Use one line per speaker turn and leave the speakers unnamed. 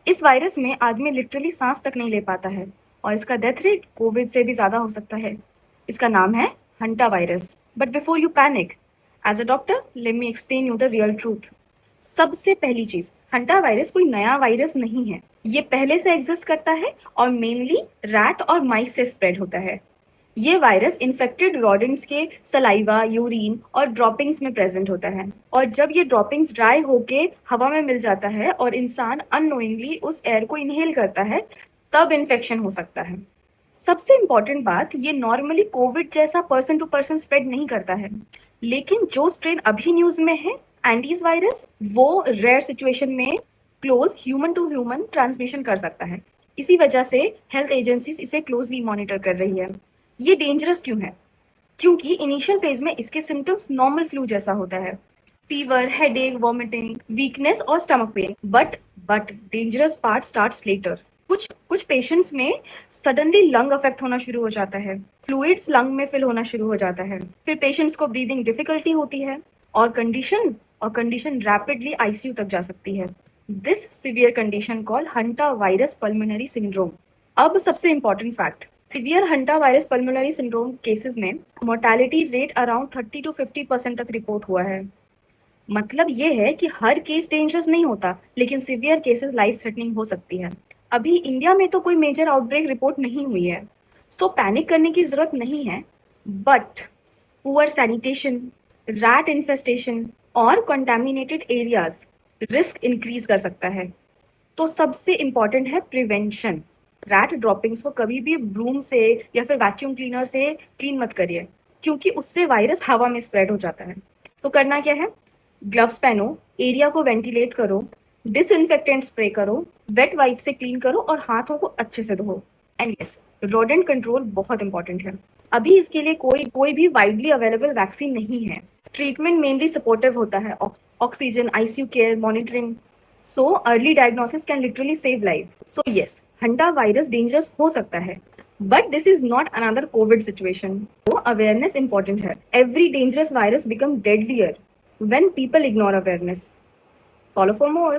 इस वायरस में आदमी लिटरली सांस तक नहीं ले पाता है और इसका डेथ रेट कोविड से भी ज्यादा हो सकता है। इसका नाम है hanta virus. But before you panic, as a doctor let me explain you the real truth. सबसे पहली चीज, हंटा वायरस कोई नया वायरस नहीं है। ये पहले से एग्जिस्ट करता है और मेनली रैट और माइस से स्प्रेड होता है। ये वायरस इन्फेक्टेड रॉडेंट्स के सलाइवा, यूरिन और ड्रॉपिंग्स में प्रेजेंट होता है और जब ये ड्रॉपिंग्स ड्राई होके हवा में मिल जाता है और इंसान अननोइंगली उस एयर को इनहेल करता है, तब इन्फेक्शन हो सकता है। सबसे इम्पोर्टेंट बात, ये नॉर्मली कोविड जैसा पर्सन टू पर्सन स्प्रेड नहीं करता है, लेकिन जो स्ट्रेन अभी न्यूज में है एंडीज वायरस, वो रेयर सिचुएशन में close human to human transmission कर सकता है। इसी वजह से हेल्थ एजेंसीज इसे क्लोजली मॉनिटर कर रही है। ये डेंजरस क्यों है? क्योंकि इनिशियल फेज में इसके सिम्टम्स नॉर्मल फ्लू जैसा होता है, फीवर, हेडेक, वॉमिटिंग, वीकनेस और stomach pain. But dangerous part starts later. कुछ कुछ पेशेंट्स में सडनली लंग अफेक्ट होना शुरू हो जाता है, फ्लूइड्स लंग में फिल होना शुरू हो जाता है, फिर पेशेंट्स को ब्रीदिंग डिफिकल्टी होती है और कंडीशन रैपिडली आईसीयू तक जा सकती है। This severe condition call hanta virus pulmonary syndrome. अब सबसे important fact, severe hanta virus pulmonary syndrome cases में मोर्टेलिटी रेट अराउंड 30 to 50% तक रिपोर्ट हुआ है। मतलब ये है कि हर केस डेंजरस नहीं होता, लेकिन सिवियर केसेस लाइफ थ्रेटनिंग हो सकती है। अभी इंडिया में तो कोई मेजर आउटब्रेक रिपोर्ट नहीं हुई है, सो पैनिक करने की जरूरत नहीं है। But poor sanitation, rat infestation और कंटामिनेटेड एरियाज रिस्क इंक्रीज कर सकता है। तो सबसे इम्पॉर्टेंट है प्रिवेंशन। रैट ड्रॉपिंग्स को कभी भी ब्रूम से या फिर वैक्यूम क्लीनर से क्लीन मत करिए, क्योंकि उससे वायरस हवा में स्प्रेड हो जाता है। तो करना क्या है? ग्लव्स पहनो, एरिया को वेंटिलेट करो, डिसइंफेक्टेंट स्प्रे करो, वेट वाइप से क्लीन करो और हाथों को अच्छे से धो। एंड यस, रोडेंट कंट्रोल बहुत इंपॉर्टेंट है। अभी इसके लिए कोई कोई भी वाइडली अवेलेबल वैक्सीन नहीं है। ट्रीटमेंट मेनली सपोर्टिव होता है, oxygen, ICU care, monitoring. So early diagnosis can literally save life. So yes, hanta virus dangerous हो सकता है, but this is not another covid situation. तो अवेयरनेस इंपॉर्टेंट है। Every dangerous virus become deadlier when people ignore awareness. Follow for more.